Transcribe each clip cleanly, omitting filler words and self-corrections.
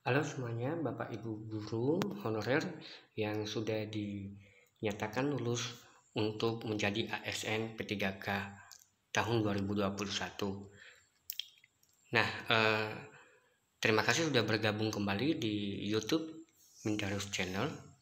Halo semuanya, Bapak Ibu guru honorer yang sudah dinyatakan lulus untuk menjadi ASN P3K tahun 2021. Nah, terima kasih sudah bergabung kembali di YouTube Mindarus Channel.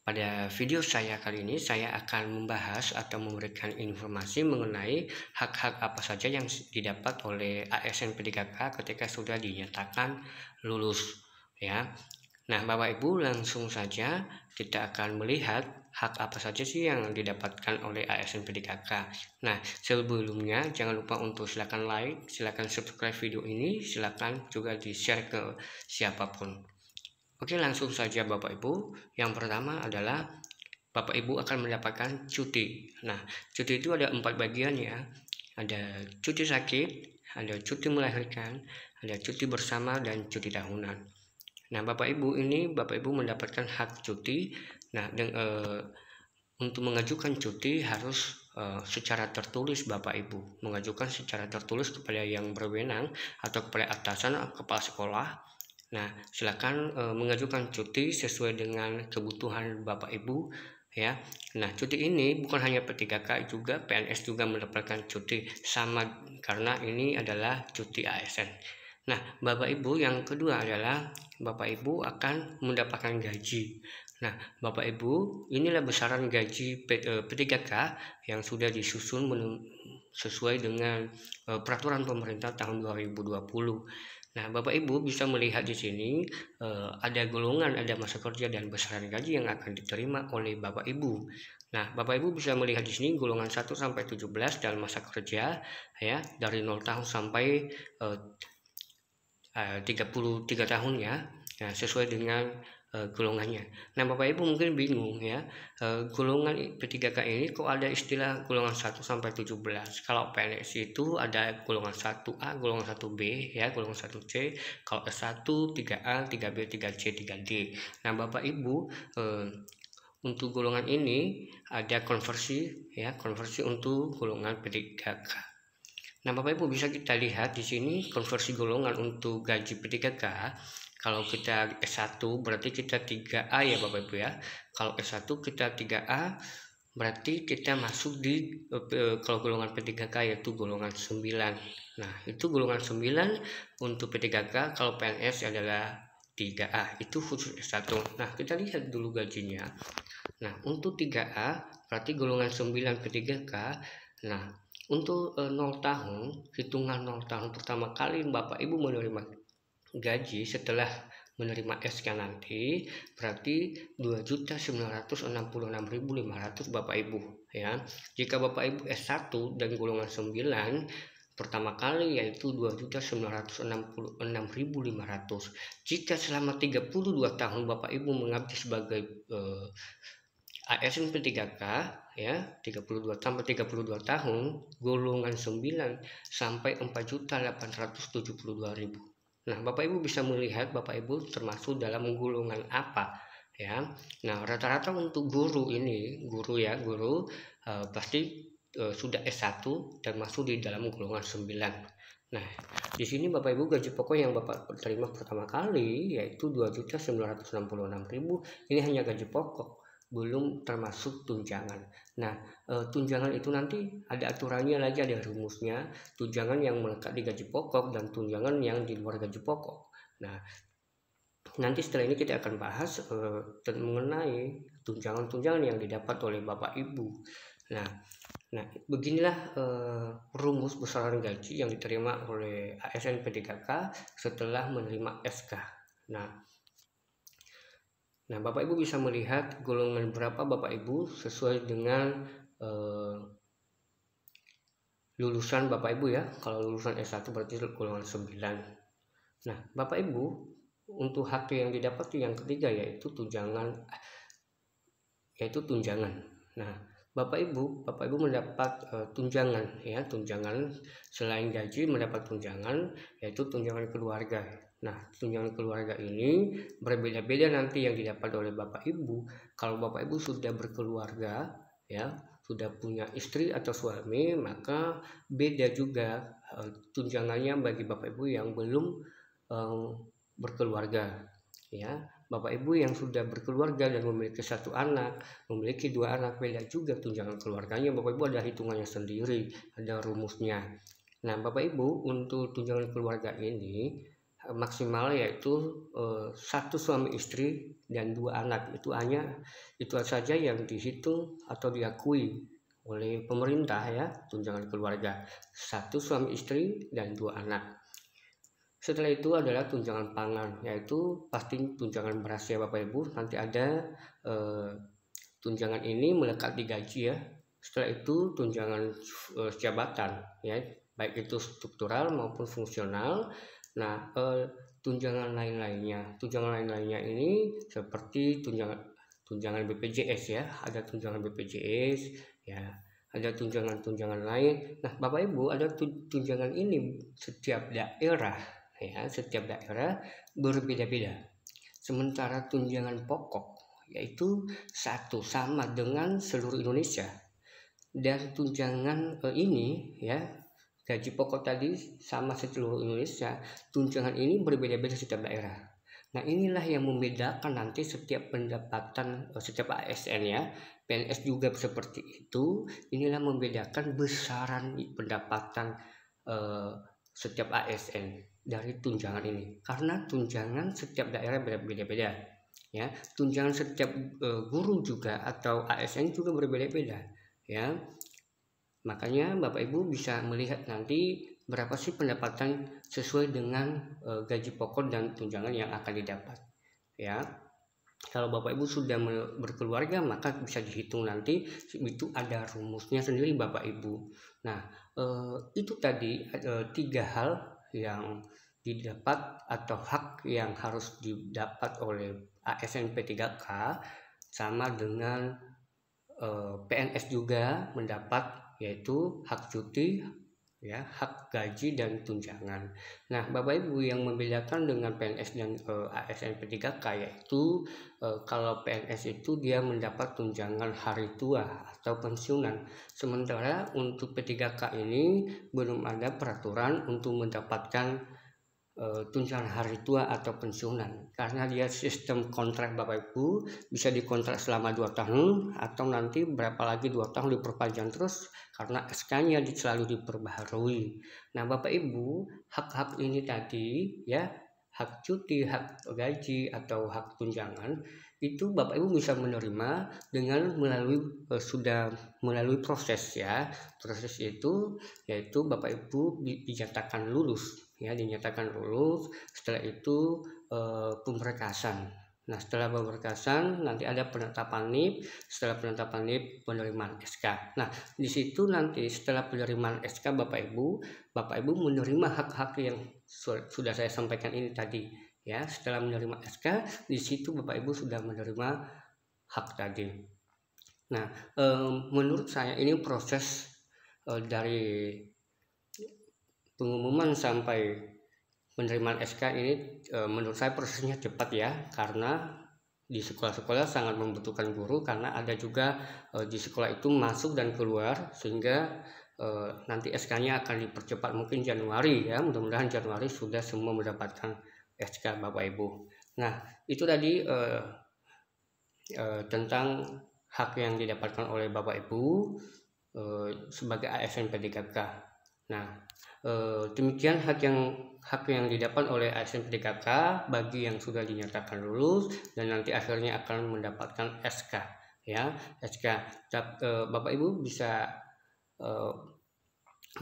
Pada video saya kali ini, saya akan membahas atau memberikan informasi mengenai hak-hak apa saja yang didapat oleh ASN P3K ketika sudah dinyatakan lulus, ya. Nah, Bapak Ibu, langsung saja kita akan melihat hak apa saja sih yang didapatkan oleh ASN P3K. Nah, sebelumnya jangan lupa untuk silakan like, silakan subscribe video ini, silakan juga di-share ke siapapun. Oke, langsung saja Bapak Ibu. Yang pertama adalah Bapak Ibu akan mendapatkan cuti. Nah, cuti itu ada 4 bagian ya. Ada cuti sakit, ada cuti melahirkan, ada cuti bersama, dan cuti tahunan. Nah, Bapak Ibu mendapatkan hak cuti. Nah, untuk mengajukan cuti harus secara tertulis Bapak Ibu. Mengajukan secara tertulis kepada yang berwenang atau kepada atasan kepala sekolah. Nah, silakan mengajukan cuti sesuai dengan kebutuhan Bapak Ibu, ya. Nah, cuti ini bukan hanya P3K, juga PNS juga mendapatkan cuti sama karena ini adalah cuti ASN. Nah, Bapak Ibu, yang kedua adalah Bapak Ibu akan mendapatkan gaji. Nah, Bapak Ibu, inilah besaran gaji P3K yang sudah disusun sesuai dengan peraturan pemerintah tahun 2020. Nah, Bapak Ibu bisa melihat di sini ada golongan, ada masa kerja dan besaran gaji yang akan diterima oleh Bapak Ibu. Nah, Bapak Ibu bisa melihat di sini golongan 1 sampai 17 dalam masa kerja, ya, dari 0 tahun sampai 33 tahun ya. Nah, sesuai dengan golongannya. Nah, Bapak Ibu mungkin bingung ya, golongan P3K ini kok ada istilah golongan 1 sampai 17. Kalau PNS itu ada golongan 1A, golongan 1B ya, golongan 1C. Kalau S1 3A, 3B, 3C, 3D. Nah, Bapak Ibu untuk golongan ini ada konversi ya, konversi untuk golongan P3K. Nah, Bapak Ibu bisa kita lihat di sini konversi golongan untuk gaji P3K. Kalau kita S1 berarti kita 3A ya Bapak Ibu ya. Kalau S1 kita 3A berarti kita masuk di kalau golongan P3K yaitu golongan 9. Nah, itu golongan 9 untuk P3K. Kalau PNS adalah 3A, itu khusus S1. Nah, kita lihat dulu gajinya. Nah, untuk 3A berarti golongan 9 P3K. Nah, untuk 0 tahun, hitungan 0 tahun pertama kali Bapak Ibu menerima gaji setelah menerima SK nanti berarti 2.966.500 Bapak Ibu ya. Jika Bapak Ibu S1 dan golongan 9 pertama kali yaitu 2.966.500. Jika selama 32 tahun Bapak Ibu mengabdi sebagai ASN P3K ya, 32 sampai 32 tahun, golongan 9 sampai 4.872.000. Nah, Bapak Ibu bisa melihat Bapak Ibu termasuk dalam golongan apa ya. Nah, rata-rata untuk guru ini, guru pasti sudah S1 dan masuk di dalam golongan 9. Nah, di sini Bapak Ibu gaji pokok yang Bapak terima pertama kali yaitu 2.966.000. Ini hanya gaji pokok, belum termasuk tunjangan. Nah, tunjangan itu nanti ada aturannya lagi, ada rumusnya, tunjangan yang melekat di gaji pokok dan tunjangan yang di luar gaji pokok. Nah, nanti setelah ini kita akan bahas mengenai tunjangan-tunjangan yang didapat oleh Bapak Ibu. Nah, beginilah rumus besaran gaji yang diterima oleh ASN P3K setelah menerima SK. Nah, Bapak Ibu bisa melihat golongan berapa Bapak Ibu sesuai dengan lulusan Bapak Ibu ya. Kalau lulusan S1 berarti golongan 9. Nah, Bapak Ibu untuk hak yang didapat yang ketiga yaitu tunjangan. Nah, Bapak Ibu mendapat tunjangan ya, tunjangan selain gaji mendapat tunjangan yaitu tunjangan keluarga. Nah, tunjangan keluarga ini berbeda-beda nanti yang didapat oleh Bapak Ibu. Kalau Bapak Ibu sudah berkeluarga ya, sudah punya istri atau suami, maka beda juga tunjangannya bagi Bapak Ibu yang belum berkeluarga. Ya, Bapak Ibu yang sudah berkeluarga dan memiliki 1 anak, memiliki 2 anak, beda juga tunjangan keluarganya. Bapak Ibu ada hitungannya sendiri, ada rumusnya. Nah, Bapak Ibu untuk tunjangan keluarga ini maksimal yaitu 1 suami istri dan 2 anak. Itu saja yang dihitung atau diakui oleh pemerintah ya, tunjangan keluarga 1 suami istri dan 2 anak. Setelah itu adalah tunjangan pangan, yaitu pasti tunjangan beras ya Bapak Ibu. Nanti ada tunjangan ini melekat di gaji ya. Setelah itu tunjangan jabatan ya, baik itu struktural maupun fungsional. Nah, tunjangan lain-lainnya ini seperti tunjangan BPJS ya, ada tunjangan BPJS ya, ada tunjangan lain. Nah, Bapak Ibu, ada tunjangan ini setiap daerah ya, setiap daerah berbeda-beda. Sementara tunjangan pokok yaitu satu sama dengan seluruh Indonesia, dan tunjangan ini ya, gaji pokok tadi sama seluruh Indonesia, tunjangan ini berbeda-beda setiap daerah. Nah, inilah yang membedakan nanti setiap pendapatan setiap ASN ya, PNS juga seperti itu. Inilah membedakan besaran pendapatan setiap ASN dari tunjangan ini, karena tunjangan setiap daerah berbeda-beda ya. Tunjangan setiap guru juga atau ASN juga berbeda-beda ya. Makanya Bapak Ibu bisa melihat nanti berapa sih pendapatan sesuai dengan gaji pokok dan tunjangan yang akan didapat ya. Kalau Bapak Ibu sudah berkeluarga, maka bisa dihitung nanti, itu ada rumusnya sendiri Bapak Ibu. Nah, itu tadi 3 hal yang didapat atau hak yang harus didapat oleh ASN P3K, sama dengan PNS juga mendapat, yaitu hak cuti ya, hak gaji dan tunjangan. Nah, Bapak Ibu, yang membedakan dengan PNS dan ASN P3K yaitu kalau PNS itu dia mendapat tunjangan hari tua atau pensiunan, sementara untuk P3K ini belum ada peraturan untuk mendapatkan tunjangan hari tua atau pensiunan, karena dia sistem kontrak Bapak Ibu, bisa dikontrak selama 2 tahun atau nanti berapa lagi 2 tahun diperpanjang terus karena SK-nya selalu diperbaharui. Nah, Bapak Ibu, hak-hak ini tadi ya, hak cuti, hak gaji atau hak tunjangan, itu Bapak Ibu bisa menerima dengan sudah melalui proses ya. Proses itu yaitu Bapak Ibu dinyatakan lulus ya, dinyatakan lulus. Setelah itu pemberkasan. Nah, setelah pemberkasan nanti ada penetapan NIP. Setelah penetapan NIP, penerimaan SK. Nah, di situ nanti setelah penerimaan SK Bapak Ibu menerima hak-hak yang sudah saya sampaikan ini tadi ya. Setelah menerima SK, di situ Bapak Ibu sudah menerima hak tadi. Nah, menurut saya ini proses dari pengumuman sampai penerimaan SK ini menurut saya prosesnya cepat ya, karena di sekolah-sekolah sangat membutuhkan guru, karena ada juga di sekolah itu masuk dan keluar, sehingga nanti SK-nya akan dipercepat mungkin Januari ya, mudah-mudahan Januari sudah semua mendapatkan SK Bapak Ibu. Nah, itu tadi tentang hak yang didapatkan oleh Bapak Ibu sebagai ASN P3K. Nah, demikian hak yang didapat oleh ASN P3K bagi yang sudah dinyatakan lulus dan nanti akhirnya akan mendapatkan SK ya, SK. Bapak Ibu bisa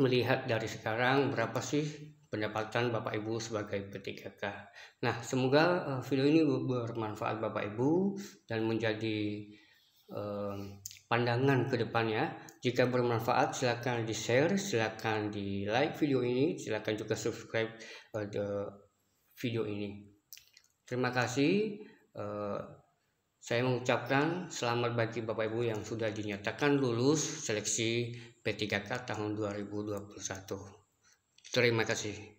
melihat dari sekarang berapa sih pendapatan Bapak Ibu sebagai P3K. Nah, semoga video ini bermanfaat Bapak Ibu dan menjadi pandangan ke depannya. Jika bermanfaat, silakan di-share, silakan di-like video ini, silakan juga subscribe video ini. Terima kasih. Saya mengucapkan selamat bagi Bapak Ibu yang sudah dinyatakan lulus seleksi P3K tahun 2021. Terima kasih.